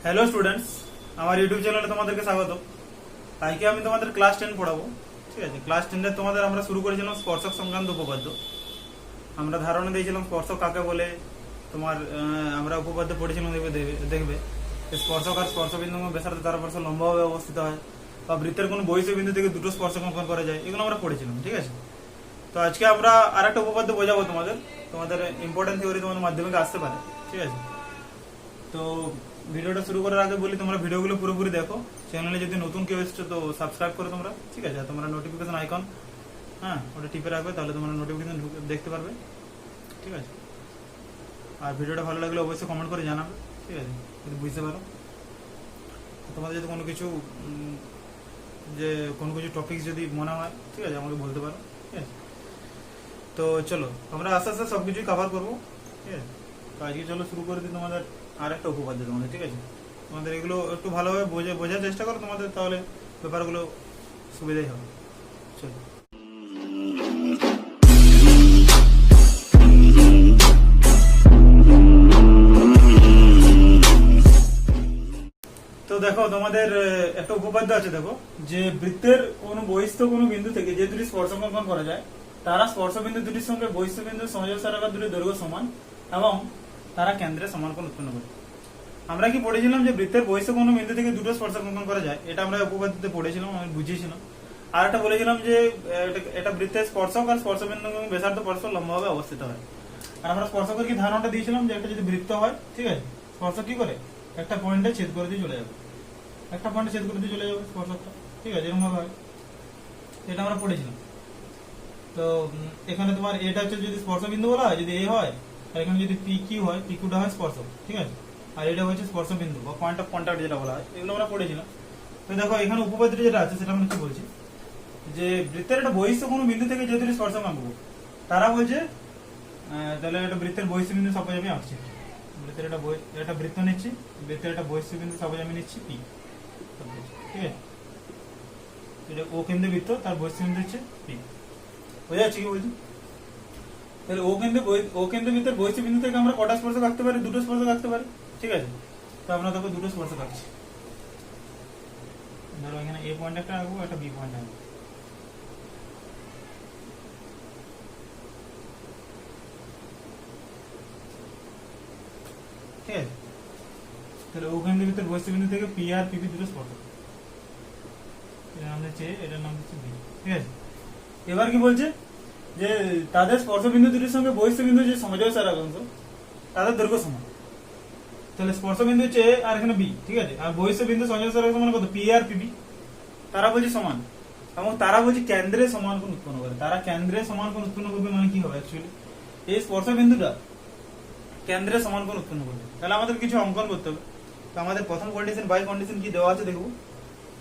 Hello students, আমার YouTube চ্যানেলে তোমাদেরকে স্বাগত। আজকে আমি তোমাদের ক্লাস 10 পড়াবো। ঠিক আছে, ক্লাস 10 তোমাদের আমরা শুরু করেছিলাম স্পর্শক সংক্রান্ত উপপাদ্য। আমরা ধারণা দিয়েছিলাম স্পর্শক কাকে বলে। তোমার আমরা উপপাদ্য পড়েছিলাম, দেখবে স্পর্শক আর স্পর্শবিন্দু ব্যাসার্ধ তার পার্শ্ব লম্বভাবে অবস্থিত হয়, বা বৃত্তের কোনো বহিঃ বিন্দু থেকে দুটো স্পর্শক অঙ্কন করা যায়, এগুলো আমরা পড়েছিলাম। ঠিক আছে, তো আজকে আমরা আরেকটা উপপাদ্য বোঝাবো তোমাদের ইম্পর্টেন্ট থিওরি তোমাদের মাধ্যমিকে আসতে পারে। ঠিক আছে, তো ভিডিওটা শুরু করার আগে বলি তোমরা ভিডিওগুলো পুরোপুরি দেখো। চ্যানেলে যদি নতুন কেউ এসছো তো সাবস্ক্রাইব করো তোমরা। ঠিক আছে, তোমরা নোটিফিকেশন আইকন ওটা টিপে রাখবে, তাহলে তোমরা নোটিফিকেশন দেখতে পারবে। ঠিক আছে, আর ভিডিওটা ভালো লাগলে অবশ্যই কমেন্ট করে জানাবে। ঠিক আছে, যদি বুঝতে পারো তোমাদের যদি কোনো কিছু টপিক যদি মনে হয়, ঠিক আছে, আমাকে বলতে পারো। ঠিক আছে, তো চলো আমরা আস্তে আস্তে সবকিছুই কভার করবো। ঠিক আছে, তো আজকে চলো শুরু করে দিই তোমাদের আর একটা উপপাদ্য তোমাদের। ঠিক আছে, তোমাদের এগুলো একটু ভালোভাবে বোঝার চেষ্টা করো তোমাদের, তাহলে ব্যাপারগুলো সুবিধাই হবে। চলো, তো দেখো তোমাদের একটা উপপাদ্য আছে। দেখো যে বৃত্তের কোন বহিস্থ কোন বিন্দু থেকে যে দুটি স্পর্শক অঙ্কন করা যায়, তারা স্পর্শবিন্দু দুটির সঙ্গে বহিস্থ বিন্দুর সংযোগ সারাকার দুটি দৈর্ঘ্য সমান এবং তারা কেন্দ্রে সমান কোণ উৎপন্ন করে। আমরা কি পড়েছিলাম যে বৃত্তের বহিস্থ কোন বিন্দু থেকে দুটো স্পর্শক অঙ্কন করা যায়, এটা আমরা উপপাদ্যতে পড়েছিলাম, আমি বুঝিয়েছিলাম। আর একটা বলেছিলাম যে এটা বৃত্তের স্পর্শক আর স্পর্শবিন্দু ব্যাসার্ধ পরস্পর লম্বভাবে অবস্থিত হয়। আর আমরা স্পর্শকের কি ধারণাটা দিয়েছিলাম যে একটা যদি বৃত্ত হয়, ঠিক আছে, স্পর্শক কি করে একটা পয়েন্টে ছেদ করে দিয়ে চলে যাবে, একটা পয়েন্টে ছেদ করে দিয়ে চলে যাবে স্পর্শকটা। ঠিক আছে, এরকম ভাবে হয়, এটা আমরা পড়েছিলাম। তো এখানে তোমার এটা হচ্ছে যদি স্পর্শবিন্দু বলা হয়, যদি এ হয়, আর এখানে যদি পি কিউ হয়, পি কিউটা হয় স্পর্শক। ঠিক আছে, আর এটা হচ্ছে স্পর্শবিন্দু বা পয়েন্ট অফ কন্টাক্ট যেটা বলা হয়, এগুলো আমরা পড়েছিলাম। তো দেখো এখানে উপপাদ্য যেটা আছে সেটা আমরা কি বলছি, যে বৃত্তের একটা বহিস্থ কোনো বিন্দু থেকে যে দুটি স্পর্শক আঁকবো, তারা বলছে তাহলে একটা বৃত্তের বহিস্থ বিন্দু সপোজ আমি আঁকছি। বৃত্তের একটা বৃত্ত নিচ্ছি, বৃত্তের একটা বহিস্থ বিন্দু সপোজ আমি নিচ্ছি পি। ঠিক আছে, এটা ও কেন্দ্রে বৃত্ত, তার বহিস্থ বিন্দু হচ্ছে পি। বোঝা যাচ্ছে কি বলছি? তাহলে ও কেন্দ্র বৃত্তের বহিস্থ বিন্দু থেকে আমরা কটা স্পর্শক আঁকতে পারি? দুটো স্পর্শক আঁকতে পারি। ঠিক আছে, তো আমরা দেখো দুটো স্পর্শক আঁকছি। ধরো এখানে এ পয়েন্ট একটা আঁকবো, একটা বি পয়েন্ট আঁকবো। ঠিক আছে, তাহলে ও কেন্দ্র বৃত্তের বহিস্থ বিন্দু থেকে পি আর পিপি দুটো স্পর্শক, এটার নাম হচ্ছে এটার নাম হচ্ছে বি। ঠিক আছে, এবার কি বলছে যে তাদের স্পর্শবিন্দু দুটির সঙ্গে বহিস্থ বিন্দু যে সমযোজী সহায়ক অংশ, তাদের দৈর্ঘ্য সমান। তাহলে স্পর্শবিন্দু হচ্ছে এ আর এখানে বি। ঠিক আছে, আর বহিস্থ বিন্দু সমযোজী সহায়ক সমান কত? P R PB. তারা বলছে সমান, এবং তারা বলছে কেন্দ্রে সমান কোণ উৎপন্ন করে। তারা কেন্দ্রে সমান কোণ উৎপন্ন করবে মানে কি হবে? অ্যাকচুয়ালি এই স্পর্শবিন্দুটা কেন্দ্রে সমান কোণ উৎপন্ন করবে। তাহলে আমাদের কিছু অঙ্কন করতে হবে। তো আমাদের প্রথম কন্ডিশন বাই কন্ডিশন কি দেওয়া আছে দেখবো,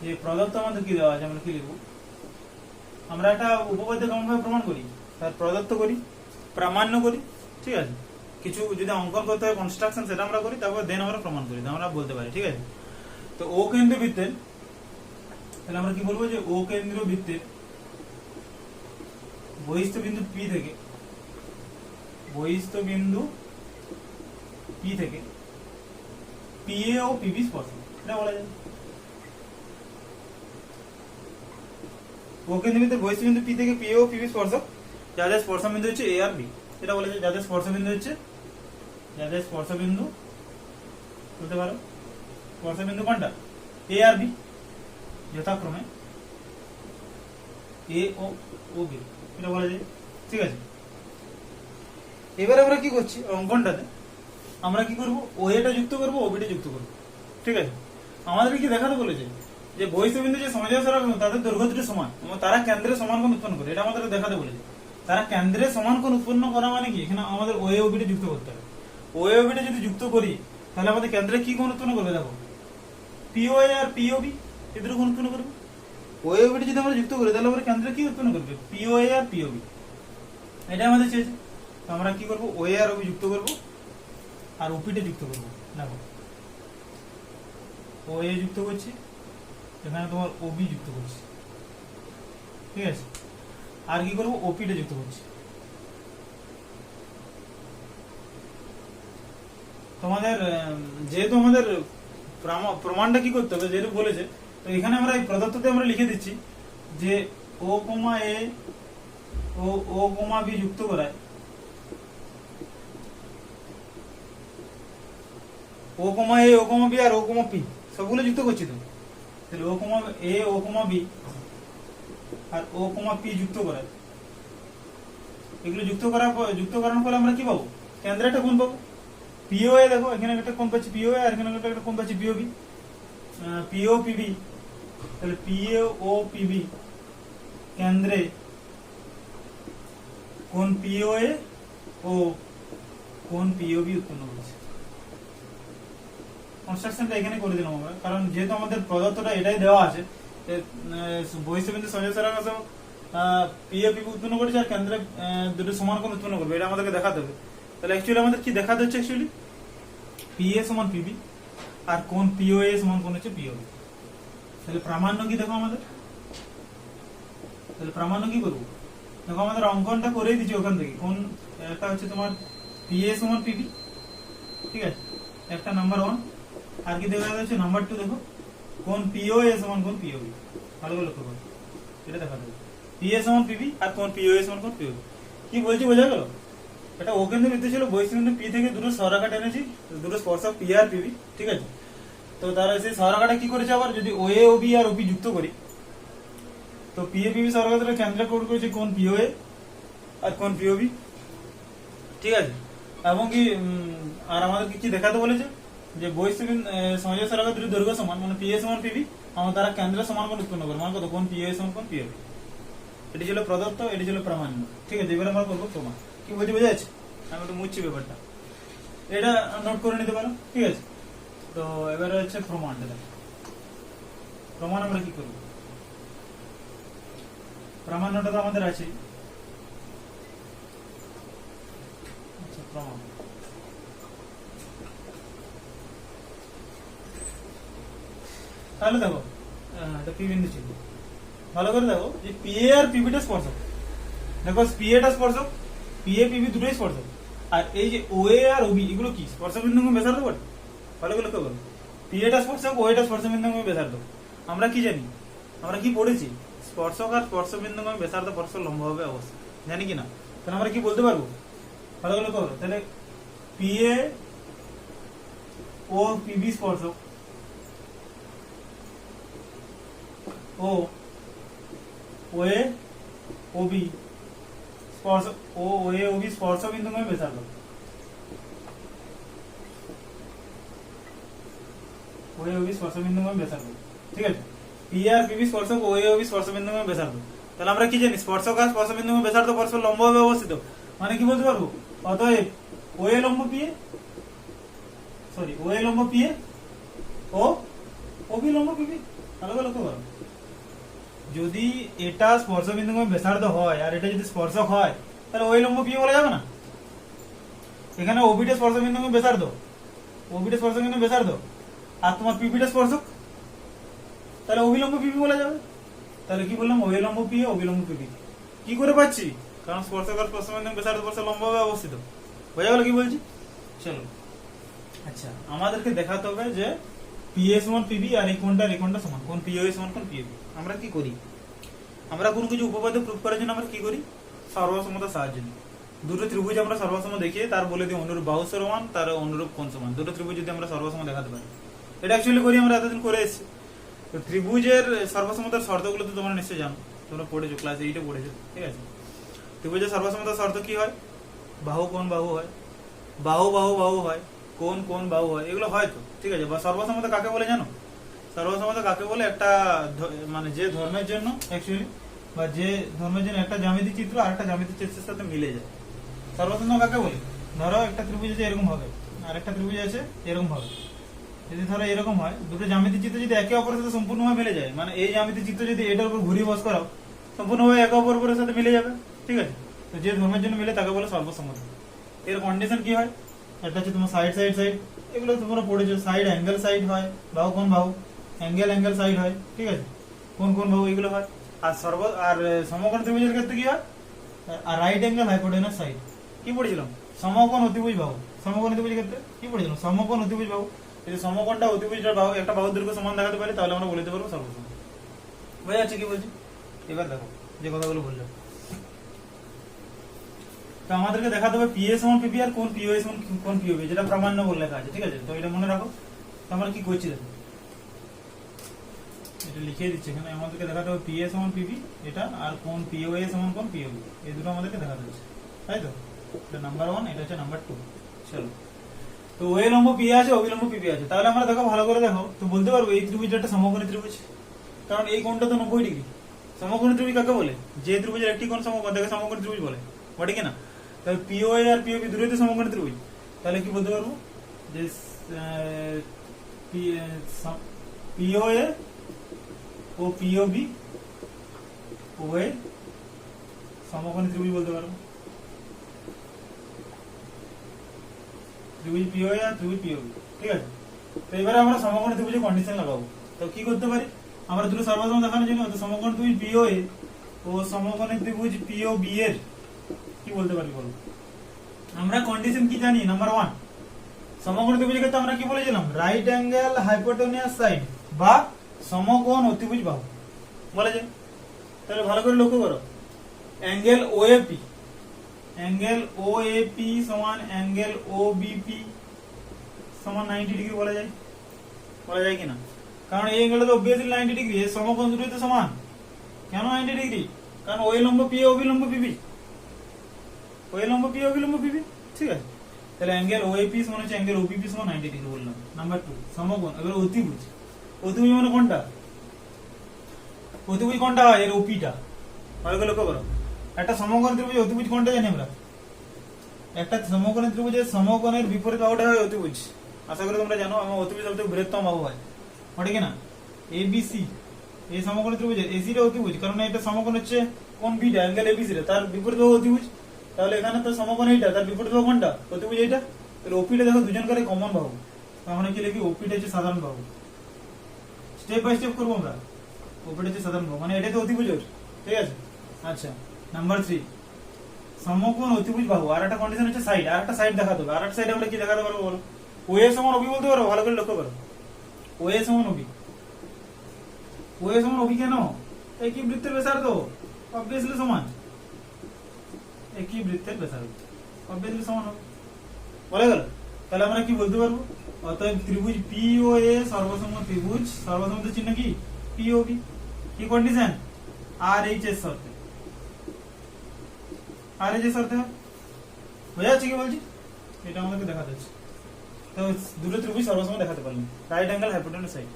যে প্রদত্ত আমাদের কি দেওয়া আছে, আমরা কি লিখবো? আমরা একটা উপপাদ্য কেমন ভাবে প্রমাণ করি, তার প্রদত্ত করি, প্রামাণ্য করি। ঠিক আছে, কিছু যদি অঙ্কন করতে হয় কনস্ট্রাকশন, সেটা আমরা করি, তারপর দেন আমরা প্রমাণ করি, আমরা বলতে পারি। ঠিক আছে, তো ও কেন্দ্র বৃত্তের, তাহলে আমরা কি বলবো, যে ও কেন্দ্র বৃত্তের বহিস্থ বিন্দু পি থেকে পি এ ও পিবি স্পর্শক, এটা বলা যায়। ও কেন্দ্র বৃত্তের বহিস্থ বিন্দু পি থেকে পি এ ও পিবি স্পর্শক, যাদের স্পর্শবিন্দু হচ্ছে এ আর বি, এটা বলা যায়। যাদের স্পর্শবিন্দু বলতে পারো স্পর্শবিন্দু কোনটা? এ আর বি, যথাক্রমে এ ও বি, এটা বলা যায়। ঠিক আছে, এবারে আমরা কি করছি, অঙ্কনটাতে আমরা কি করবো, ও এটা যুক্ত করবো, ও বিটা যুক্ত করবো। ঠিক আছে, আমাদের কি দেখাতে বলেছে, যে বহিস্থ বিন্দু যে সমযোজী সহায়ক তাদের দৈর্ঘ্য দুটো সমান এবং তারা কেন্দ্রে সমান কোণ উৎপন্ন করে, এটা আমাদের দেখাতে বলেছে। তারা কেন্দ্রে সমান কোণ উৎপন্ন করা মানে কি, এখানে আমাদের ও এ ও বিটা যুক্ত করতে হবে। ও এ ও বিটা যদি যুক্ত করি, তাহলে আমাদের কেন্দ্রে কি কোণ উৎপন্ন করবে? দেখো পিও এ আর পিও বি, এই দুটো কোণ উৎপন্ন করবে। ও এ ও বিটা যদি আমরা যুক্ত করি, তাহলে আমাদের কেন্দ্রে কি উৎপন্ন করবে? পিও এ আর পিও বি, এটা আমাদের চেয়েছে। তো আমরা কি করবো, ও এ আর ও বি যুক্ত করবো, আর ওপিটা যুক্ত করবো। দেখো ও এ যুক্ত করছি, এখানে তোমার ওবি যুক্ত করছি। ঠিক আছে, আর কি করবো, ওপিটা যুক্ত করছি। তোমাদের যেহেতু আমাদের প্রমাণটা কি করতে হবে যেটা বলেছে, তো এখানে আমরা এই প্রদত্ততে আমরা লিখে দিচ্ছি যে ও কমা এ ও ও কমা বি যুক্ত করায় ও কমা এ ও কমা বি আর ও কমা পি সবগুলো যুক্ত করছি তো, তাহলে ও কমা এ ও কমা বি আর ও কমা পি যুক্ত করায়, এগুলো যুক্ত করানোর ফলে আমরা কি পাবো, কেন্দ্রে একটা কোণ পাবো পিও এ। দেখো এখানে একটা কোণ পাচ্ছি পিও এ আর এখানে একটা কোণ পাচ্ছি পিও বি, পিও পিবি, তাহলে পিও ও পিবি কেন্দ্রে কোণ পিও এ ও কোণ পিও বি উৎপন্ন করছে। কনস্ট্রাকশনটা এখানে করে দিলাম আমরা, কারণ যেহেতু আমাদের প্রদত্তটা এটাই দেওয়া আছে বহিঃস্থবিন্দু সংযোগসারাংশ পিও পিবি উৎপন্ন করেছে আর কেন্দ্রে দুটো সমান কোণ উৎপন্ন করবে, এটা আমাদেরকে দেখাতে হবে। তাহলে অ্যাকচুয়ালি আমাদের কি দেখাতে হচ্ছে, অ্যাকচুয়ালি পিএ সমান পিবি আর কোণ পিও এ সমান কোণ হচ্ছে পিও বি। তাহলে প্রামাণ্য কি দেখো আমাদের, তাহলে প্রামাণ্য কি করবো, দেখো আমাদের অঙ্কনটা করেই দিচ্ছি ওখান থেকে। কোন একটা হচ্ছে তোমার পিএ সমান পিবি, ঠিক আছে, একটা নাম্বার 1, আর কি দেখা যাচ্ছে নাম্বার 2, দেখো কোন পিও এ সমান কোন পিও বি, ভালো করে লক্ষ্য করো, এটা দেখা যাবে পিএ সমান পিবি আর কোন পিও এ সমান কোন পিও বি। কি বলছি বোঝা গেল, এটা ও কেন্দ্র বৃত্ত ছিল, বহিঃস্থবিন্দু পি থেকে দুটো সরলরেখা টেনেছি, দুটো স্পর্শক পি আর পিবি, ঠিক আছে। তো তারা সেই সরলরেখাটা কি করেছে, আবার যদি ও এ ও বি আর ও বি যুক্ত করি, তো পি এ পিবি সরলরেখাটা কেন্দ্রে কোণ করেছে কোন পিও এ আর কোন পিও বি, ঠিক আছে। এবং কি আর আমাদেরকে কি দেখাতে বলেছে যে বহিঃস্থবিন্দু সংযোগ সরলরেখা দুটি দৈর্ঘ্য সমান, মানে পি এ সমান পিবি, আমার তারা কেন্দ্রে সমান কোণ উৎপন্ন করে, মানে কত, কোন পিও এ সমান কোন পিও বি। এটি ছিল প্রদত্ত, এটি ছিল প্রামাণ্য, ঠিক আছে। এবারে আমরা করবো প্রমাণ। কি বলছি বোঝা যাচ্ছে, আমি একটু মুছছি ব্যাপারটা, এটা নোট করে নিতে পারো, ঠিক আছে। তো এবারে হচ্ছে প্রমাণটা দেখো, প্রমাণ আমরা কি করবো, প্রামাণ্যটা তো আমাদের আছে, আচ্ছা প্রমাণ। তাহলে দেখো এটা পি বিন্দু ছিল, ভালো করে দেখো যে পিএ আর পিবিটা স্পর্শক, দেখো পিএটা স্পর্শক, পিএ পিবি দুটোই স্পর্শক, আর এই যে ওএ আর ওবি এগুলো কি স্পর্শক বিন্দু ব্যাসার্ধ বটে, ভালো করে লক্ষ্য করো, পিএটা স্পর্শক, ওএটা স্পর্শক বিন্দু ব্যাসার্ধ। আমরা কি জানি, আমরা কি পড়েছি, স্পর্শক আর স্পর্শক বিন্দু ব্যাসার্ধ পরস্পর লম্ব হবে অবশ্যই, জানি কি না, তাহলে আমরা কি বলতে পারবো, ভালো করে লক্ষ্য করো, তাহলে পিএ ও পিবি স্পর্শক ও ওএ ওবি স্পর্শ ও ওএ ওবি স্পর্শ বিন্দুময় ব্যাসার্ধ, ওএ ওবি স্পর্শ বিন্দুময় ব্যাসার্ধ, ঠিক আছে। পি আর পিবি স্পর্শক, ওএ ওবি স্পর্শ বিন্দুময় ব্যাসার্ধ। তাহলে আমরা কি জানি, স্পর্শক আর স্পর্শ বিন্দুময় ব্যাসার্ধ পরস্পর লম্বভাবে অবস্থিত, মানে কি বলতে পারবো, অতএব ওএ লম্ব পিএ, সরি ওএ লম্ব পিএ ও ওবি লম্ব পিবি। ভালো করে লক্ষ্য করো, যদি এটা স্পর্শ বিন্দুময় ব্যাসার্ধ হয় আর এটা যদি স্পর্শক হয়, তাহলে ওই লম্ব পিএ বলা যাবে না, এখানে ওবিটা স্পর্শ বিন্দুময় ব্যাসার্ধ, ওবিটা স্পর্শ বিন্দু ব্যাসার্ধ আর তোমার পিপিটা স্পর্শক, তাহলে অবিলম্ব পিপি বলা যাবে। তাহলে কি বললাম, অবিলম্ব পিএ অবিলম্ব পিপি কি করে পাচ্ছি, কারণ স্পর্শক আর স্পর্শ বিন্দু ব্যাসার্ধ পরস্পর লম্বভাবে অবস্থিত, বোঝা গেল কি বলছি। চলো আচ্ছা, আমাদেরকে দেখাতে হবে যে পিএ সমান পিবি আর এই কোণটা সমান, কোন পিও সমান কোন পিবি। আমরা কি করি, আমরা কোনো কিছু উপপাদ্য প্রুফ করার জন্য আমরা কি করি, সর্বসমতার সাহায্য নিই। দুটো ত্রিভুজ আমরা সর্বসম দেখিয়ে তার বলে দিই অনুরূপ বাহু সমান, তার অনুরূপ কোণ সমান, দুটো ত্রিভুজ যদি আমরা সর্বসম দেখাতে পারি, এটা অ্যাকচুয়ালি করি আমরা এতদিন করে এসেছি। তো ত্রিভুজের সর্বসমতার শর্তগুলো তো তোমরা নিশ্চয়ই জানো, তোমরা পড়েছো, ক্লাস 8-এ পড়েছো, ঠিক আছে। ত্রিভুজের সর্বসমতার শর্ত কি হয়, বাহু কোণ বাহু হয়, বাহু বাহু বাহু হয়, কোণ কোণ বাহু হয়, এগুলো হয় তো, ঠিক আছে। বা সর্বসমতা কাকে বলে জানো, সর্বসমতা কাকে বলে, একটা মানে যে ধর্মের জন্য অ্যাকচুয়ালি বা যে ধর্মের জন্য একটা জ্যামিতি চিত্র আর একটা জ্যামিতি চিত্রের সাথে মিলে যায়, সর্বসমতা কাকে বলে। ধরো একটা ত্রিভুজ আছে এরকম হবে আর একটা ত্রিভুজ আছে এরকম হবে, যদি ধরো এরকম হয়, দুটো জ্যামিতি চিত্র যদি একে অপরের সাথে সম্পূর্ণভাবে মিলে যায়, মানে এই জ্যামিতি চিত্র যদি এটার উপর ঘুরিয়ে বস করাও, সম্পূর্ণভাবে একে অপরের সাথে মিলে যাবে, ঠিক আছে। তো যে ধর্মের জন্য মিলে তাকে বলে সর্বসমতা। এর কন্ডিশন কি হয়, এটা হচ্ছে তোমার সাইড সাইড সাইড, এগুলো তোমরা পড়েছো, সাইড অ্যাঙ্গেল সাইড হয়, বাহু কোণ বাহু, অ্যাঙ্গেল অ্যাঙ্গেল সাইড হয়, ঠিক আছে, কোণ কোণ বাহু এগুলো হয়। আর সমকোণ ত্রিভুজের ক্ষেত্রে কি হয়, আর রাইট অ্যাঙ্গেল হাইপোটেনাস সাইড। কি পড়েছিলাম, সমকোণ অতিভুজ বাহু, সমকোণ অতিভুজের ক্ষেত্রে কি পড়েছিলাম, সমকোণ অতিভুজ বাহু। যদি সমকোণটা অতিভুজটার বাহু একটা বাহুর দৈর্ঘ্য সমান দেখাতে পারি তাহলে আমরা বলে দিতে পারবো সর্বসম। বোঝা যাচ্ছে কি বলছি? এবার দেখো যে কথাগুলো বললাম, তো আমাদেরকে দেখাতে হবে পিএ সমান পিবি আর কোন পিও সমান কোন পিওবি, যেটা প্রামাণ্য বলে লেখা আছে, ঠিক আছে? তো এটা মনে রাখো। তো আমরা কি করছি দেখো, এটা লিখে দিচ্ছি এখানে, আমাদেরকে দেখাতে হবে পিএ সমান পিবি এটা, আর কোন পিওএ সমান কোন পিওবি, এই দুটো আমাদেরকে দেখাতে হচ্ছে, তাই তো? এটা নাম্বার 1, এটা হচ্ছে নাম্বার 2। চলো, তো ওএ লম্ব পি আছে, অবিলম্ব পিবি আছে, তাহলে আমরা দেখো ভালো করে দেখো, তো বলতে পারবো এই ত্রিভুজটা একটা সমকোণী ত্রিভুজ, কারণ এই কোণটা তো 90 ডিগ্রি। সমকোণী ত্রিভুজ কাকে বলে? যে ত্রিভুজের একটি কোণ সমকোণ তাকে সমকোণী ত্রিভুজ বলে, বটে কিনা? তাহলে পিওএ আর পিওবি দুটোই তো সমকোণী ত্রিভুজ, তাহলে কি বলতে পারবো যে পিওএ ও পিওবি ওএ সমকোণী ত্রিভুজ বলতে পারবো। ত্রিভুজ পিওএ আর ত্রিভুজ পিওবি, ঠিক আছে? তো এবারে আমরা সমকোণী ত্রিভুজের কন্ডিশন লাগাবো। তো কি করতে পারি আমরা দুটো সর্বসম দেখানোর জন্য? তো সমকোণী ত্রিভুজ পিওএ ও সমকোণী ত্রিভুজ পিওবি এর কি বলতে পারি বলো? আমরা কন্ডিশন কি জানি? নাম্বার 1, সমকোণী ত্রিভুজের ক্ষেত্রে আমরা কি বলেছিলাম? রাইট অ্যাঙ্গেল হাইপোটেনিয়াস সাইড বা সমকোণ অতিভুজ বাহু বলা যায়। তাহলে ভালো করে লক্ষ্য করো, অ্যাঙ্গেল ওএপি, অ্যাঙ্গেল ওএপি সমান অ্যাঙ্গেল ওবিপি সমান 90 ডিগ্রি বলা যায়, বলা যায় কিনা? কারণ এই অ্যাঙ্গেলটা তো অবভিয়াসলি 90 ডিগ্রি, এর সমকোণ দুটোই তো সমান। কেন 90 ডিগ্রি? কারণ ওএ লম্ব পি অবিলম্ব পিবি, ওএ লম্ব পি অবিলম্ব পিবি, ঠিক আছে? তাহলে অ্যাঙ্গেল ওএপি সমান হচ্ছে অ্যাঙ্গেল ওবিপি সমান 90 ডিগ্রি বললাম। নাম্বার 2 সমকোণ। এবার অতিভুজ, অতিভুজ মানে কোনটা? অতিভুজ কোনটা হয়? এর ওপিটা। ভালো করে লক্ষ্য করো, একটা সমকোণ ত্রিভুজ অতিভুজ কোনটা জানি আমরা? একটা সমকোণ ত্রিভুজের সমকোণের বিপরীত বাহুটা হয় অতিভুজ। আশা করি তোমরা জানো, আমার অতিভুজ সবথেকে বৃহত্তম বাহু হয়, ওটা কিনা? এবিসি, এই সমকোণ ত্রিভুজের এসিটা অতিভুজ, কারণ এটা সমকোণ হচ্ছে কোন বিটা, অ্যাঙ্গেল এবিসি রে, তার বিপরীত বাহু অতিভুজ। তাহলে এখানে তো সমকোণ এইটা, তার বিপরীত বাহু কোনটা? অতিভুজ এইটা। তাহলে ওপিটা দেখো দুজনকার কমন বাহু, আমরা কি লিখি? ওপিটা হচ্ছে সাধারণ বাহু। স্টেপ বাই স্টেপ করবো আমরা। ওপিটা হচ্ছে সাধারণ বাহু, মানে এটা তো অতিভুজের, ঠিক আছে? আচ্ছা, নাম্বার 3, সমকোণ অতিভুজ বাহু। আর একটা কন্ডিশন হচ্ছে সাইড, আর একটা সাইড দেখাতে হবে। আর একটা সাইড আমরা কি দেখাতে পারবো বলো? ওএ সমান ওবি বলতে পারো? ভালো করে লক্ষ্য করো, ওএ সমান ওবি। ওএ সমান ওবি কেন? একই বৃত্তের ব্যাসার্ধ, অবভিয়াসলি সমান। একই বৃত্তের ব্যাসার্ধ, অবভিয়াসলি সমান হবে, বলে গেল। তাহলে আমরা কি বলতে পারবো? অতএব ত্রিভুজ পিওএ সর্বসম ত্রিভুজ, সর্বসমতার চিহ্ন কি? পিওবি। কি কন্ডিশন? আর এইচ এর শর্তে, আর এই যে শর্তে। বোঝা যাচ্ছে কি বলছি? এটা আমাদেরকে দেখাতে হচ্ছে। তো দুটো ত্রিভুজ সর্বসম দেখাতে পারলাম, রাইট অ্যাঙ্গেল হাইপোটেনিয়াস সাইড।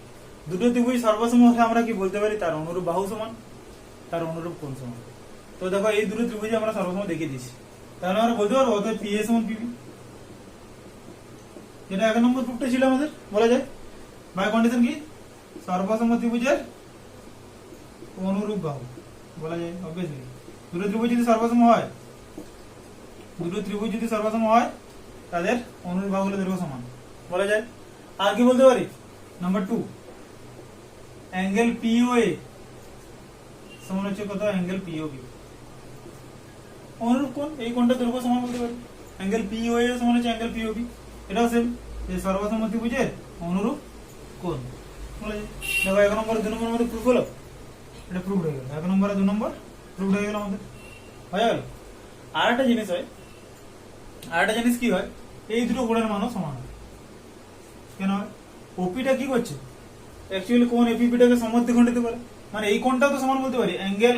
দুটো ত্রিভুজ সর্বসম হলে আমরা কি বলতে পারি? তার অনুরূপ বাহু সমান, তার অনুরূপ কোণ সমান। তো দেখো এই দুটো ত্রিভুজ আমরা সর্বসম দেখিয়ে দিয়েছি, তাহলে আমরা বলতে পারবো অতএব পিএ সমান পিবি। এটা 1 নম্বর প্রুফটা ছিল আমাদের, বলা যায়। বাই কন্ডিশন কি? সর্বসম ত্রিভুজের অনুরূপ বাহু বলা যায়, অবভিয়াসলি। দুটো ত্রিভুজ যদি সর্বসম হয়, দুটো ত্রিভুজ যদি সর্বসম হয় তাদের অনুরূপ বাহুগুলোর দৈর্ঘ্য সমান বলা যায়। আর কি বলতে পারি? নাম্বার 2, অ্যাঙ্গেল পিওএ সমান হচ্ছে কত? Angle POB. অনুরূপ কোণ, এই কোণটা দৈর্ঘ্য সমান বলতে পারি। অ্যাঙ্গেল পিওএ সমান হচ্ছে অ্যাঙ্গেল পিওবি, এটাও সেম, এই সর্বসম ত্রিভুজের অনুরূপ কোণ বলা যায়। দেখো 1 নম্বর 2 নম্বর মধ্যে প্রুফ হলো, এটা প্রুফ হয়ে গেল। 1 নম্বর আর 2 নম্বর প্রুফ হয়ে গেল আমাদের, হয়ে গেল। আর একটা জিনিস হয়, আর একটা জিনিস কি হয়? এই দুটো কোণের মানও সমান হয়। কেন হয়? ওপিটা কি করছে? অ্যাকচুয়ালি কোণ এপিপিটাকে সমদ্বিখণ্ডিত করে, মানে এই কোণটাও তো সমান বলতে পারি। অ্যাঙ্গেল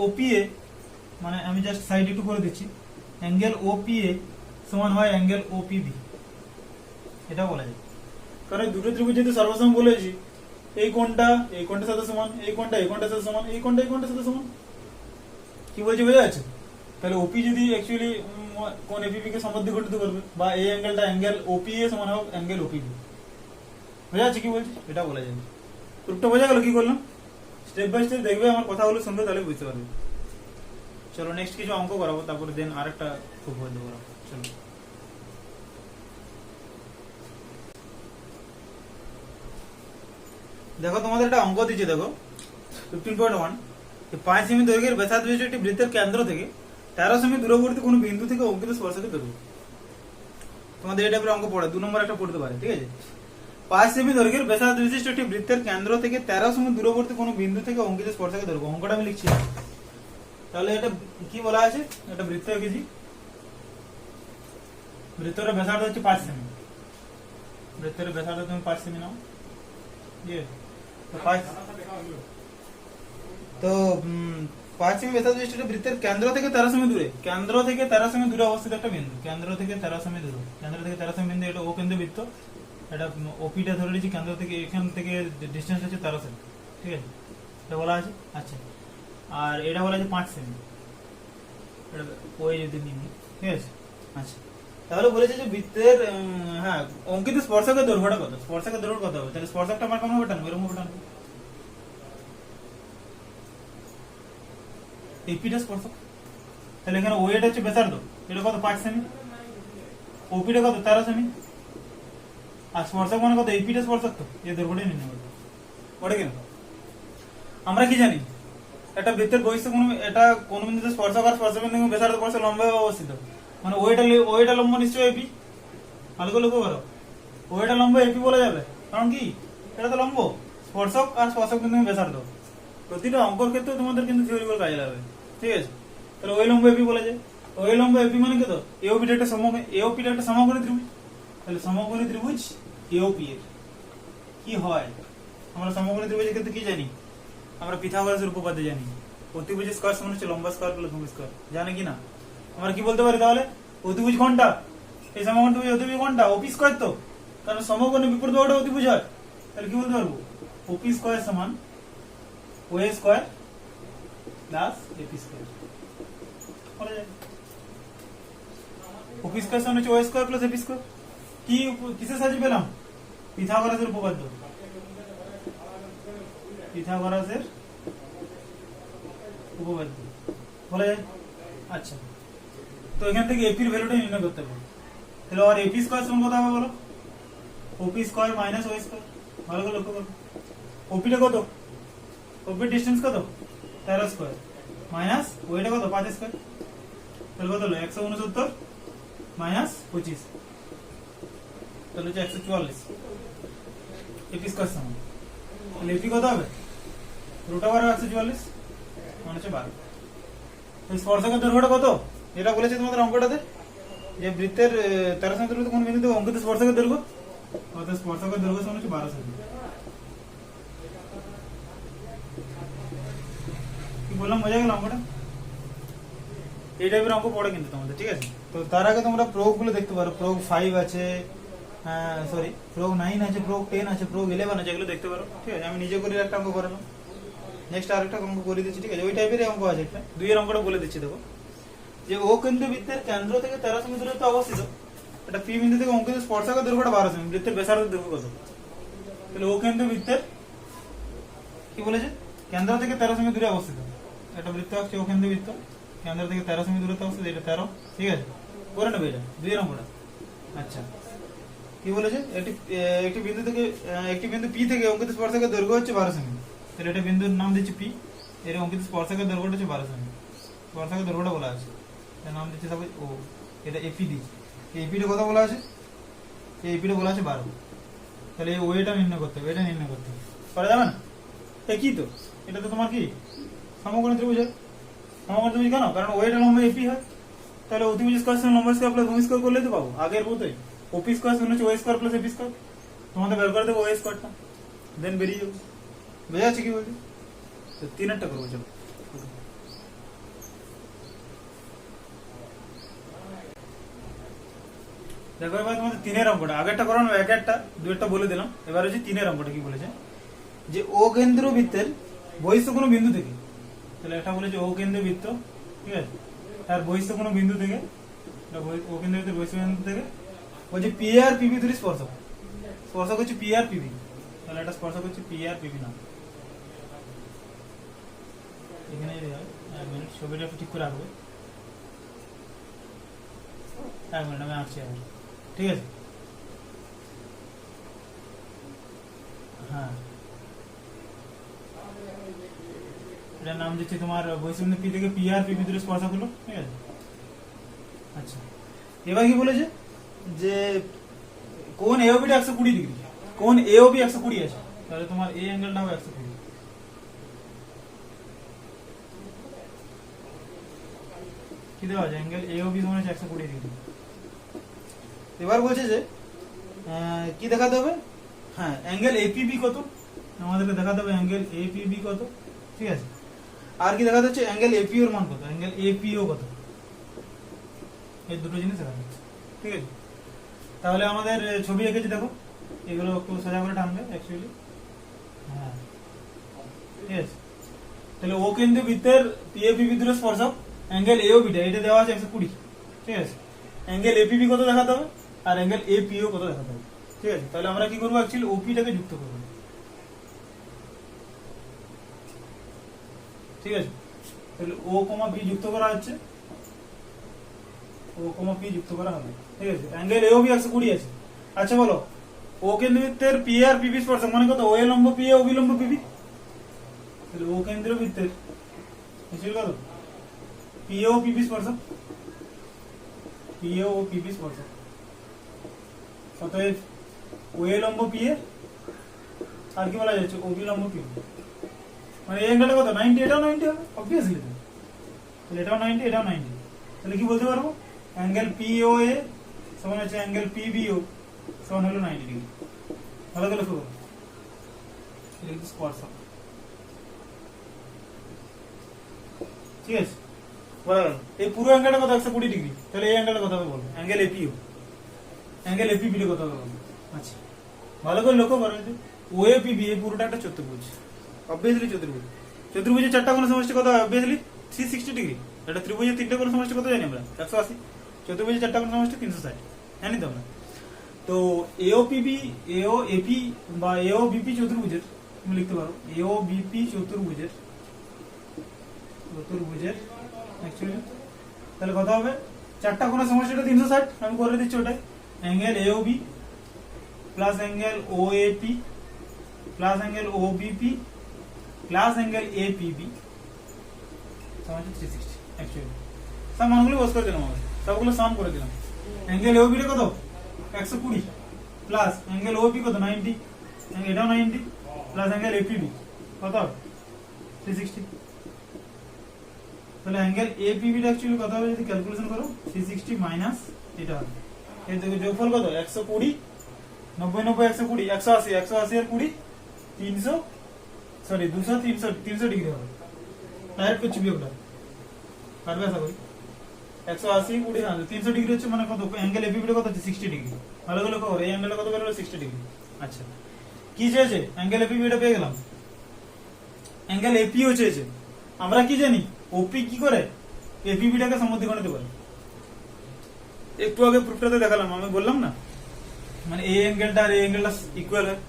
ওপিএ, মানে আমি জাস্ট সাইড একটু করে দিচ্ছি, অ্যাঙ্গেল ওপিএ সমান হয় অ্যাঙ্গেল ওপিবি, এটা বলা যায়। কারণ দুটো ত্রিভুজ যেহেতু সর্বসম বলেছি, এই কোণটা এই কোণটার সাথে সমান, এই কোণটা এই কোণটার সাথে সমান, এই কোণটা এই কোণটার সাথে সমান। কি বলছি বোঝা যাচ্ছে? তাহলে ওপি যদি অ্যাকচুয়ালি কোণ এপিপি কে সমদ্বিখণ্ডিত করবে, বা এই অ্যাঙ্গেলটা অ্যাঙ্গেল ওপিএ সমান হবে অ্যাঙ্গেল ওপিবি। বোঝা যাচ্ছে কি বলছি? এটা বলা যায়। প্রুফটা বোঝা গেল কি করলাম? স্টেপ বাই স্টেপ দেখবে, আমার কথাগুলো শুনবে, তাহলে বুঝতে পারবে। চলো নেক্সট কিছু অঙ্ক করাবো, তারপরে দেন আরেকটা প্রুফ বলতে পারবো। চলো দেখো, তোমাদের একটা অঙ্ক দিচ্ছে, দেখো 15.1, 5 সেমি দৈর্ঘ্যের ব্যাসার্ধ বিশিষ্ট একটি বৃত্তের কেন্দ্র থেকে 13 সেমি দূরবর্তী কোনো বিন্দু থেকে অঙ্কিত স্পর্শকের দৈর্ঘ্য। তোমাদের এটা অঙ্ক পড়ে 2 নম্বর একটা পড়তে পারে, ঠিক আছে? 5 সেমি দৈর্ঘ্যের ব্যাসার্ধ বিশিষ্ট একটি বৃত্তের কেন্দ্র থেকে 13 সেমি দূরবর্তী কোনো বিন্দু থেকে অঙ্কিত স্পর্শকের দৈর্ঘ্য। অঙ্কটা আমি লিখছি, তাহলে এটা কি বলা আছে, এটা বৃত্ত এঁকেছি, বৃত্তের ব্যাসার্ধ হচ্ছে 5 সেমি, বৃত্তের ব্যাসার্ধ তুমি 5 সেমি নাও, ঠিক আছে? তো 5 সেমি ব্যাসার্ধ বিশিষ্ট বৃত্তের কেন্দ্র থেকে 13 সেমি দূরে, কেন্দ্র থেকে 13 সেমি দূরে অবস্থিত একটা বিন্দু, কেন্দ্র থেকে 13 সেমি দূরে, কেন্দ্র থেকে 13 সেমি বিন্দু, এটা ও কেন্দ্র বৃত্ত, এটা ওপিটা ধরে নিয়েছি, কেন্দ্র থেকে এখান থেকে ডিস্টেন্স হচ্ছে 13 সেমি, ঠিক আছে? এটা বলা আছে। আচ্ছা, আর এটা বলা আছে 5 সেমি, এটা ওই যদি নিই, ঠিক আছে? আচ্ছা, তাহলে বলেছে যে বৃত্তের হ্যাঁ অঙ্কিত স্পর্শকের দৈর্ঘ্যটা কত, স্পর্শকের দৈর্ঘ্য কত হবে, তাহলে স্পর্শকটা আমার কেমন হবে, টানবো, এরকম হবে টানবো, এপিটা স্পর্শক, তাহলে এখানে ওয়েটা হচ্ছে ব্যাসার্ধ, এটা কত 5 সেমি, ওপিটা কত 13 সেমি, আর স্পর্শক মানে কত, এপিটা স্পর্শক, তো এই দৈর্ঘ্যটাই নির্ণয় করতে ওটা কেন। আমরা কি জানি, একটা বৃত্তের বহিস্থ কোণ, এটা কোন বিন্দুতে স্পর্শক আর স্পর্শক বিন্দু ব্যাসার্ধ পরস্পর লম্বভাবে অবস্থিত, মানে ওইটা লম্ব নিশ্চয়ই এপি, ভালো করে লক্ষ্য করো, ওইটা লম্ব এপি বলা যাবে, কারণ কি এটা তো লম্ব, স্পর্শক আর স্পর্শক বিন্দু ব্যাসার্ধ, প্রতিটা অঙ্কর ক্ষেত্রে তোমাদের কিন্তু থিওরিক্যাল কাজে লাগবে, ঠিক আছে? তাহলে ওই লম্ব এপি বলা যায়, ওই লম্ব এপি মানে কত, এওপিটা একটা এওপিটা একটা সমকোণী ত্রিভুজ, তাহলে সমকোণী ত্রিভুজ এওপি এর কি হয়, আমরা সমকোণী ত্রিভুজের ক্ষেত্রে কি জানি, আমরা পিথাগোরাসের উপপাদ্য জানি, অতিভুজ স্কয়ার সমান হচ্ছে লম্বা স্কয়ার প্লাস ভূমি স্কয়ার, জানে কি না? আমরা কি বলতে পারি তাহলে, অতিভুজ কোনটা, এই সমকোণ ত্রিভুজ অতিভুজ কোনটা, ওপি স্কয়ার, তো কারণ সমকোণের বিপরীত বাহুটা অতিভুজ হয়, তাহলে কি বলতে পারবো, ওপি স্কয়ার সমান ও স্কয়ার প্লাস এপি স্কয়ার, বলা যায়। ওপি স্কয়ার সমান হচ্ছে ও স্কয়ার প্লাস এপি স্কয়ার, কি কিসের সাহায্যে পেলাম, পিথাগোরাসের উপপাদ্য, পিথাগোরাসের উপপাদ্য বলা যায়। আচ্ছা, তো এখান থেকে এপির ভ্যালুটা নির্ণয় করতে হবে, তাহলে আর এপি স্কয়ার সমান কত হবে বলো, ওপি স্কয়ার মাইনাস ও স্কয়ার, ভালো করে লক্ষ্য করো, ওপিটা কত, ওপির ডিসটেন্স কত 13 স্কয়ার মাইনাস ওইটা কত 5 স্কয়ার, তাহলে কত হলো 169 মাইনাস 25, তাহলে হচ্ছে 144, এপি স্কয়ার সমান, তাহলে এপি কত হবে √ 144 মানে হচ্ছে 12। স্পর্শকের দৈর্ঘ্যটা কত, এটা বলেছে তোমাদের অঙ্কটাতে, যে বৃত্তের 13 সেমি দূরত্বে কোন বিন্দুতে অঙ্কিত স্পর্শকের দৈর্ঘ্য, অর্থাৎ স্পর্শকের দৈর্ঘ্য সমান হচ্ছে 12 সেমি। কি বললাম, বোঝা গেল অঙ্কটা? এই টাইপের অঙ্ক পড়ে কিন্তু তোমাদের, ঠিক আছে? তো তার আগে তোমরা প্রয়োগ গুলো দেখতে পারো, প্রয়োগ 5 আছে, সরি প্রয়োগ 9 আছে, প্রয়োগ 10 আছে, প্রয়োগ 11 আছে, এগুলো দেখতে পারো, ঠিক আছে? আমি নিজে করে একটা অঙ্ক করালাম, নেক্সট আরেকটা অঙ্ক করে দিচ্ছি, ঠিক আছে? ওই টাইপের অঙ্ক আছে একটা, 2 এর অঙ্কটা বলে দিচ্ছি, দেখো যে ও কেন্দ্র বৃত্তের কেন্দ্র থেকে 13 সেমি দূরত্বে অবস্থিত এটা পি বিন্দু থেকে অঙ্কিত স্পর্শকের দৈর্ঘ্যটা 12 সেমি, বৃত্তের ব্যাসার্ধের দৈর্ঘ্য কত, তাহলে ও কেন্দ্র বৃত্তের কি বলেছে, কেন্দ্র থেকে 13 সেমি দূরে অবস্থিত, একটা বৃত্ত আছে ও কেন্দ্র বৃত্ত, কেন্দ্র থেকে 13 সেমি দূরত্বে অবস্থিত, এটা 13, ঠিক আছে? করে নেবে এটা 2 এর অঙ্কটা। আচ্ছা, কি বলেছে, একটি বিন্দু থেকে একটি বিন্দু পি থেকে অঙ্কিত স্পর্শকের দৈর্ঘ্য হচ্ছে 12 সেমি, তাহলে এটা বিন্দুর নাম দিচ্ছি পি, এর অঙ্কিত স্পর্শকের দৈর্ঘ্যটা হচ্ছে 12 সেমি, স্পর্শকের দৈর্ঘ্যটা বলা আছে, এর নাম দিচ্ছি সাপোজ ও, এটা এপি দিচ্ছি, এই এপিটা কথা বলা আছে, এই এপিটা বলা আছে 12, তাহলে এই ওয়েটা নির্ণয় করতে হবে, এটা নির্ণয় করতে হবে, করা যাবে না? একই তো, এটা তো তোমার কি সমকোণী ত্রিভুজ, সমকোণী ত্রিভুজ কেন, কারণ ওয়েটা লম্ব এপি হয়, তাহলে অতিভুজ স্কয়ার সমান লম্ব স্কয়ার প্লাস ভূমি স্কয়ার করলে তো পাবো, আগের মতোই ওপি স্কয়ার সমান হচ্ছে ও স্কয়ার প্লাস এপি স্কয়ার, তোমাদের বের করে দেবো ও স্কয়ারটা, দেন বেরিয়ে যাবো, বোঝা যাচ্ছে কি বলছি? তো 3-এরটা করবো, চলো দেখো এবার তোমাদের 3-এর অঙ্কটা, আগেরটা করো না, একটা 2-একটা বলে দিলাম, এবার হচ্ছে 3-এর অঙ্কটা কি বলেছে, যে ও কেন্দ্র বৃত্তের বহিস্থ কোনো বিন্দু থেকে, তাহলে এটা বলেছে ও কেন্দ্র বৃত্ত, ঠিক আছে, তার বহিস্থ কোনো বিন্দু থেকে, ও কেন্দ্র বৃত্তের বহিস্থ বিন্দু থেকে বলছে পি আর পিবি দুটি স্পর্শক, স্পর্শক হচ্ছে পি আর পিবি, তাহলে এটা স্পর্শক হচ্ছে পি আর পিবি না, এখানে এক মিনিট ছবিটা একটু ঠিক করে রাখবে, এক মিনিট আমি আসছি আবার, ঠিক আছে? হ্যাঁ, এটার নাম দিচ্ছি তোমার বহিঃবিন্দু পি থেকে পি আর পিবি দুটি স্পর্শক হলো, ঠিক আছে? আচ্ছা, এবার কি বলেছে, যে কোণ এওবিটা 120 ডিগ্রি, কোন এ ও বি 120 আছে, তাহলে তোমার এই অ্যাঙ্গেলটা হবে 120। কি দেওয়া আছে, অ্যাঙ্গেল এ ও বি সমান হচ্ছে 120 ডিগ্রি। এবার বলছে যে কি দেখাতে হবে, হ্যাঁ অ্যাঙ্গেল এপিবি কত, আমাদেরকে দেখাতে হবে অ্যাঙ্গেল এপিবি কত, ঠিক আছে। আর কি দেখাতে হচ্ছে অ্যাঙ্গেল এপিও এর মান কত, অ্যাঙ্গেল এপিও কত, এই দুটো জিনিস দেখাতে হচ্ছে, ঠিক আছে। তাহলে আমাদের ছবি এঁকেছি দেখো, এগুলো একটু সোজা করে টানবে অ্যাকচুয়ালি, হ্যাঁ ঠিক আছে। তাহলে ও কেন্দ্র বৃত্তের পিএপিবি দূরে স্পর্শক অ্যাঙ্গেল এও বিটা এটা দেওয়া আছে 120, ঠিক আছে। অ্যাঙ্গেল এপিবি কত দেখাতে হবে আর অ্যাঙ্গেল এপিও কত দেখাতে হবে, ঠিক আছে। তাহলে আমরা কি করবো, অ্যাকচুয়ালি ওপিটাকে যুক্ত করবো, ঠিক আছে। তাহলে ও কমা বি যুক্ত করা হচ্ছে, ও কমা পি যুক্ত করা হবে, ঠিক আছে। অ্যাঙ্গেল এও বি 120 আছে। আচ্ছা বলো, ও কেন্দ্রবৃত্তের পি আর পিবি স্পর্শক মানে কত, ও এ লম্ব পি এ অবিলম্ব পিবি, তাহলে ও কেন্দ্রবৃত্তের কত, পি ও পিবি স্পর্শক, পি ও পিবি স্পর্শক, অতএব ও এ লম্ব পি এ আর কি বলা যাচ্ছে অবিলম্ব পিবি, মানে এই অ্যাঙ্গেলটা কত 90, এটাও 90 হবে অবভিয়াসলি, তাহলে এটাও 90 এটাও 90, তাহলে কি বলতে পারবো, অ্যাঙ্গেল পিও এ সমান হচ্ছে অ্যাঙ্গেল পিবিও সমান হলো 90 ডিগ্রি। ভালো করে লক্ষ্য করো, স্পর্শক, ঠিক আছে। এই পুরো অ্যাঙ্গেলটা কত 120 ডিগ্রি, তাহলে এই অ্যাঙ্গেলটা কত হবে বলো, অ্যাঙ্গেল এপিও, অ্যাঙ্গেল এপিবি কত হবে বলো। আচ্ছা ভালো করে লক্ষ্য করো, ও এপিবি এই পুরোটা একটা চতুর্ভুজ, অবভিয়াসলি চতুর্ভুজ, চতুর্ভুজের চারটা কোণ সমষ্টি কত হয়, অবভিয়াসলি 360 ডিগ্রি। এটা ত্রিভুজের তিনটা কোণ সমষ্টি কত জানি আমরা 180, চতুর্ভুজের চারটা কোণ সমষ্টি 360, জানি তো আমরা। তো এও পিবি এও এপি বা এও বিপি চতুর্ভুজের তুমি লিখতে পারো, এও বিপি চতুর্ভুজের অ্যাকচুয়ালি তাহলে কত হবে, চারটা কোণের সমষ্টিটা 360, আমি করে দিচ্ছি ওটাই, অ্যাঙ্গেল এও বি প্লাস অ্যাঙ্গেল ও এপি প্লাস অ্যাঙ্গেল ও বিপি প্লাস অ্যাঙ্গেল এপিবি সমান 360 অ্যাকচুয়ালি। সব মানগুলো বস করে দিলাম, আমরা সবগুলো সাম করে দিলাম। অ্যাঙ্গেল এও বি কত 120 প্লাস অ্যাঙ্গেল ওপি কত 90, এটাও 90 প্লাস অ্যাঙ্গেল এপিবি কত 360, তাহলে অ্যাঙ্গেল এপিবি টা অ্যাকচুয়ালি কত হবে যদি ক্যালকুলেশন করো, 360 মাইনাস এটা হবে, এই দেখো যোগফল কত 120, 90 90 120, 180 180 আর 20 300, সরি 200 300 300 ডিগ্রি হবে, ডাইরেক্ট করছি বিয়োগটা, পারবে আশা করি। 180 20 300 ডিগ্রি হচ্ছে মানে কত, অ্যাঙ্গেল এপিবি কত হচ্ছে 60 ডিগ্রি। ভালো করে লক্ষ্য করো, এই অ্যাঙ্গেলটা কত বেরোলো 60 ডিগ্রি। আচ্ছা কি চেয়েছে, অ্যাঙ্গেল এপিবি এটা পেয়ে গেলাম, অ্যাঙ্গেল এপিও চেয়েছে। আমরা কি জানি ওপি কি করে এপিবি টাকে সমদ্বিখণ্ডিত করে, একটু আগে প্রুফটাতে দেখালাম, আমি বললাম না, মানে এই অ্যাঙ্গেলটা আর এই অ্যাঙ্গেলটা ইকুয়াল হয়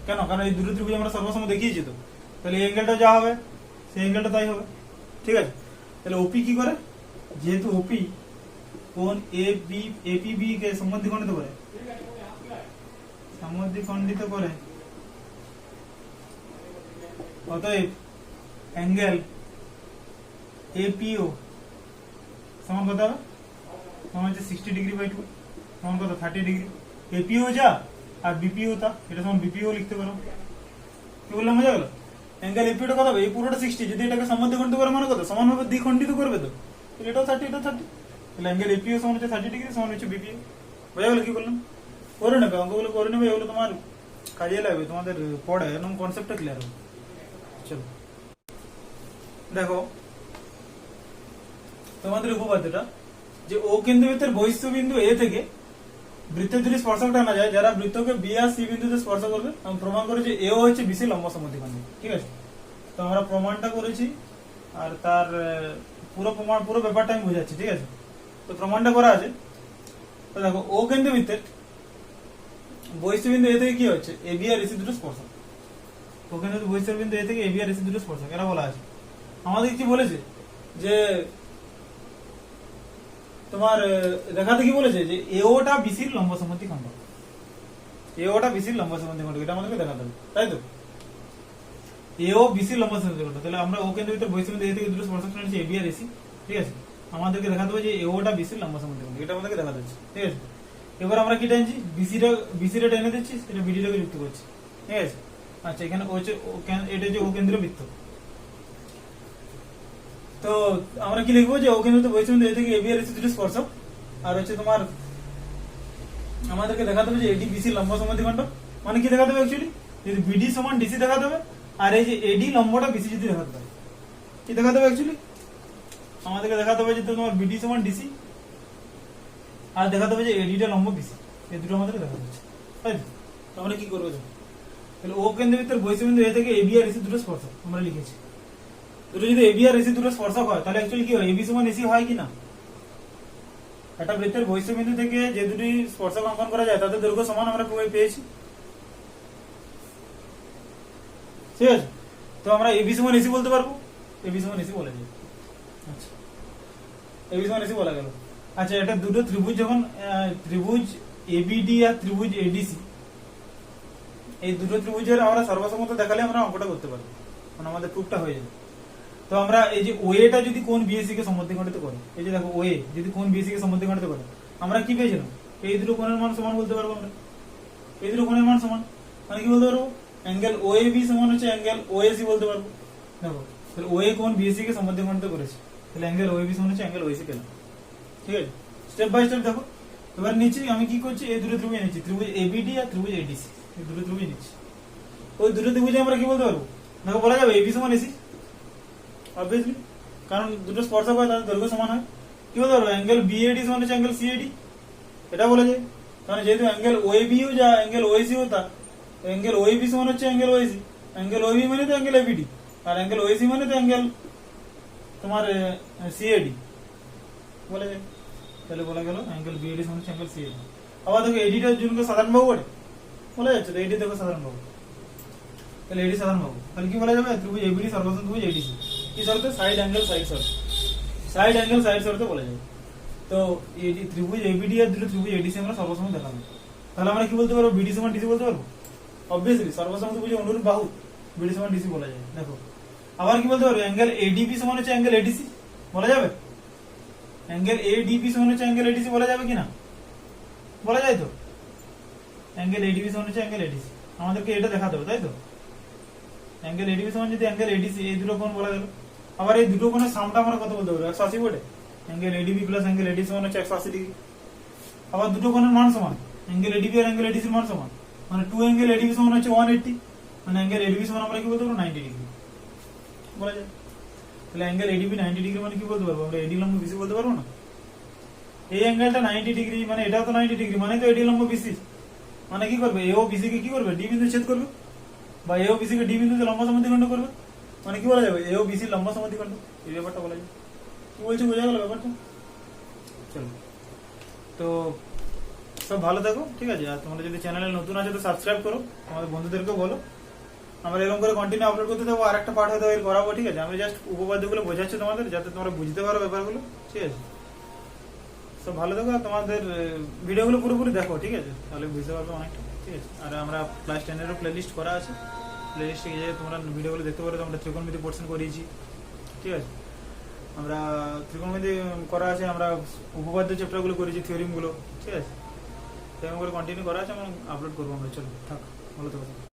কেন, কারণ এই দুটো ত্রিভুজ আমরা সর্বসম দেখিয়েছি তো, তাহলে এই অ্যাঙ্গেলটা যা হবে সেই অ্যাঙ্গেলটা তাই হবে, ঠিক আছে। তাহলে ওপি কি করে, যেহেতু ওপি কোন এপিবি কে সমদ্বিখণ্ডিত করে, অতএব অ্যাঙ্গেল এপিও সমান কত হবে, সমান হচ্ছে 60 ডিগ্রি বাই 2 সমান কত 30 ডিগ্রি, এপিও যা আর বিপিও তা, এটা সমান বিপিও লিখতে পারো। কি বললাম বোঝা গেল, অ্যাঙ্গেল এপিওটা কত হবে, এই পুরোটা 60, যদি এটাকে সমদ্বিখণ্ডিত করে মানে কত সমানভাবে দ্বিখণ্ডিত করবে তো, এটাও 30 এটাও 30, তাহলে অ্যাঙ্গেল এপিও সমান হচ্ছে 30 ডিগ্রি সমান হচ্ছে বিপিও। বোঝা গেল কি বললাম, করে নেবে অঙ্কগুলো করে নেবে, এগুলো তোমার কাজে লাগবে, তোমাদের পড়ে এবং কনসেপ্টটা ক্লিয়ার হবে। চলো দেখো তোমাদের উপপাদ্যটা, যে ও কেন্দ্রবৃত্তের বহিঃস্থ বিন্দু এ থেকে বৃত্তের দুটি স্পর্শক টানা যায় যারা বৃত্তকে বি আর সি বিন্দুতে স্পর্শ করবে, আমি প্রমাণ করেছি এও হচ্ছে বিসি লম্ব সমদ্বিখণ্ড, ঠিক আছে। তো আমরা প্রমাণটা করেছি আর তার পুরো ব্যাপারটা আমি বোঝাচ্ছি, ঠিক আছে। তো প্রমাণটা করা আছে, তো দেখো ও কেন্দ্রবৃত্তের বহিঃস্থ বিন্দু এ থেকে কি হচ্ছে এ বি আর এসি দুটো স্পর্শক, ও কেন্দ্রবৃত্তের বহিঃস্থ বিন্দু এ থেকে এ বি আর এসি দুটো স্পর্শক, এরা বলা আছে। আমাদের কি বলেছে যে তোমার দেখাতে কি বলেছে যে এওটা বিসির লম্ব সমদ্বিখণ্ড, এওটা বিসির লম্ব সমদ্বিখণ্ড, এটা আমাদেরকে দেখাতে হবে, তাই তো। এও বিসির লম্ব সমদ্বিখণ্ড, তাহলে আমরা ও কেন্দ্রবৃত্তের বহিঃস্থ বিন্দু এ থেকে দুটো স্পর্শক নিয়েছি এ বি আর এসি, ঠিক আছে। আমাদেরকে দেখাতে হবে যে এওটা বিসির লম্ব সমদ্বিখণ্ড, এটা আমাদেরকে দেখাতে হচ্ছে, ঠিক আছে। এবার আমরা কি টানছি, বিসিটা টেনে দিচ্ছি, সেটা বিডিটাকে যুক্ত করছি, ঠিক আছে। আচ্ছা, এখানে এটা হচ্ছে ও কেন্দ্র বৃত্ত। তো আমরা কি লিখবো যে ও কেন্দ্র বহিঃস্থবিন্দু এ থেকে এবি আর এসি দুটো স্পর্শক, আর হচ্ছে তোমার আমাদেরকে দেখাতে হবে যে এডি বিসি লম্ব সমদ্বিখণ্ড। মানে কি দেখাতে হবে অ্যাকচুয়ালি, যদি বিডি সমান ডিসি দেখাতে হবে, আর এই যে এডি লম্বটা বিসি যদি দেখাতে হবে, কি দেখাতে হবে অ্যাকচুয়ালি, আমাদেরকে দেখাতে হবে যে তোমার বিডি সমান ডিসি, আর দেখাতে হবে যে এডিটা লম্ব বিসি, এই দুটো আমাদের দেখাতে হচ্ছে, তাই তো? তো আমরা কি করবো তাহলে, ও কেন্দ্রবৃত্তের বহিঃস্থবিন্দু এ থেকে এবি আর এসি দুটো স্পর্শক আমরা লিখেছি। দুটো যদি এবি আর এসি দুটো স্পর্শক হয়, তাহলে অ্যাকচুয়ালি কি হয়, এবি সমান এসি হয় কি না? একটা বৃত্তের বহিঃস্থবিন্দু থেকে যে দুটি স্পর্শক অঙ্কন করা যায় তাদের দৈর্ঘ্য সমান আমরা পেয়েছি, ঠিক আছে। তো আমরা এবি সমান এসি বলতে পারবো, এবি সমান এসি বলা যায়। আচ্ছা, এবি সমান এসি বলা গেল। আচ্ছা, এটা দুটো ত্রিভুজ যখন ত্রিভুজ এবিডি আর ত্রিভুজ এডিসি, এই দুটো ত্রিভুজের আমরা সর্বসম্মত দেখালে আমরা অঙ্কটা করতে পারবো, মানে আমাদের প্রুফটা হয়ে যাবে। তো আমরা এই যে ওয়েটা যদি কোন বিএসসি কে সমদ্বিখণ্ডিত করে, এই যে দেখো ওয়ে যদি কোন বিএসসি কে সমদ্বিখণ্ডিত করে, আমরা কি পেয়েছিলাম, এই দুটো কোণের মান সমান বলতে পারবো আমরা, এই দুটো কোণের মান সমান, মানে কি বলতে পারবো, অ্যাঙ্গেল ওএবি সমান হচ্ছে অ্যাঙ্গেল ওএসি বলতে পারবো। দেখো তাহলে ওএ কোন বিএসসি কে সমদ্বিখণ্ডিত করেছে, তাহলে অ্যাঙ্গেল ওএবি সমান হচ্ছে অ্যাঙ্গেল ওএসি পেলাম, ঠিক আছে। স্টেপ বাই স্টেপ দেখো। এবার নিচে আমি কি করছি, এই দুটো ত্রিভুজ নিচ্ছি, ত্রিভুজ এবিডি আর ত্রিভুজ এডিসি, এই দুটো ত্রিভুজ নিচ্ছি। ওই দুটো ত্রিভুজে আমরা কি বলতে পারবো, দেখো বলা যাবে এবি সমান এসি, অবভিয়াসলি, কারণ দুটো স্পর্শক হয় তাদের দৈর্ঘ্য সমান হয়। কি বলতে পারবো, অ্যাঙ্গেল বিএডি সমান হচ্ছে অ্যাঙ্গেল সিএডি, এটা বলা যায়। কারণ যেহেতু অ্যাঙ্গেল ওএবিও যা অ্যাঙ্গেল ওএসিও তা, অ্যাঙ্গেল ওএবি সমান হচ্ছে অ্যাঙ্গেল ওএসি, অ্যাঙ্গেল ওএবি মানে তো অ্যাঙ্গেল এবিডি, আর অ্যাঙ্গেল ওএসি মানে তো অ্যাঙ্গেল তোমার সিএডি বলা যায়। তাহলে বলা গেল অ্যাঙ্গেল বিএডি সমান হচ্ছে অ্যাঙ্গেল সিএডি। আবার দেখো এডিটার জন্য সাধারণ বাহু বলে বলা যাচ্ছে, তো এডি দেখো সাধারণ বাহু, তাহলে এডি সাধারণ বাহু, তাহলে কি বলা যাবে, ত্রিভুজ এবিডি সর্বসম ত্রিভুজ এডিসি, কি শর্তে, সাইড অ্যাঙ্গেল সাইড শর্ত, সাইড অ্যাঙ্গেল সাইড শর্তে বলা যায়। তো এডি ত্রিভুজ এবিডি আর দুটো ত্রিভুজ এডিসি আমরা সর্বসম দেখাবো, তাহলে আমরা কি বলতে পারবো, বিডি সমান ডিসি বলতে পারবো, অবভিয়াসলি সর্বসম ত্রিভুজ অনুরূপ বাহু বিডি সমান ডিসি বলা যায়। দেখো আবার কি বলতে পারবো, অ্যাঙ্গেল এডিবি সমান হচ্ছে অ্যাঙ্গেল এডিসি বলা যাবে, অ্যাঙ্গেল এডিবি সমান হচ্ছে অ্যাঙ্গেল এডিসি বলা যাবে কিনা, বলা যায় তো, অ্যাঙ্গেল এডিবি সমান হচ্ছে অ্যাঙ্গেল এডিসি, আমাদেরকে এটা দেখাতে হবে, তাই তো। অ্যাঙ্গেল এডিবি সমান যদি অ্যাঙ্গেল এডিসি, এই দুটো কোণ বলা গেল। আবার এই দুটো কোণের সামটা আমরা কত বলতে পারবো, 180 বলে, angle ADB plus angle ADC সমান হচ্ছে 180 ডিগ্রি। আবার দুটো কোণের মান সমান, অ্যাঙ্গেল এডিবি আর অ্যাঙ্গেল এডিসির মান সমান, মানে 2 অ্যাঙ্গেল এডিবি সমান হচ্ছে 180, মানে অ্যাঙ্গেল এডিবি সমান আমরা কি বলতে পারবো, 90 ডিগ্রি বলা যায়। তাহলে অ্যাঙ্গেল এডিবি 90 ডিগ্রি মানে কি বলতে পারবো আমরা, এডি লম্ব বিসি বলতে পারবো না। এই অ্যাঙ্গেলটা 90 ডিগ্রি, মানে এটাও তো 90 ডিগ্রি, মানে তো এডি লম্ব বিসি, মানে কি করবে, এও বিসি কে কি করবে, ডি বিন্দু ছেদ করবে, বা এও বিসি কে ডি বিন্দুতে লম্ব সমদ্বিখণ্ড করবে, মানে কি বলা যাবে, এও বিসি লম্ব সমদ্বিখণ্ড, এই ব্যাপারটা বলা যায়। কি বলছি, বোঝা গেল ব্যাপারটা? চলো, তো সব ভালো থাকো, ঠিক আছে। আর তোমরা যদি চ্যানেলে নতুন আছে তো সাবস্ক্রাইব করো, তোমাদের বন্ধুদেরকেও বলো, আমরা এরকম করে কন্টিনিউ আপলোড করতে থাকবো। আর একটা পার্ট হয়তো এর করাবো, ঠিক আছে। আমি জাস্ট উপপাদ্যগুলো বোঝাচ্ছি তোমাদের, যাতে তোমরা বুঝতে পারো ব্যাপারগুলো, ঠিক আছে। সব ভালো থাকো, আর তোমাদের ভিডিওগুলো পুরোপুরি দেখো, ঠিক আছে, তাহলে বুঝতে পারবে অনেকটা, ঠিক আছে। আর আমরা ক্লাস 10-এরও প্লে লিস্ট করা আছে, প্লে লিস্টে গিয়ে তোমরা ভিডিওগুলো দেখতে পারো। আমরা ত্রিকোণমিতি পোর্শন করিয়েছি, ঠিক আছে। আমরা ত্রিকোণমিতি করা আছে, আমরা উপপাদ্য চ্যাপ্টারগুলো করেছি, থিওরিমগুলো, ঠিক আছে। এরকম করে কন্টিনিউ করা আছে, আমরা আপলোড করবো আমরা। চলো থাক, ভালো থাকো।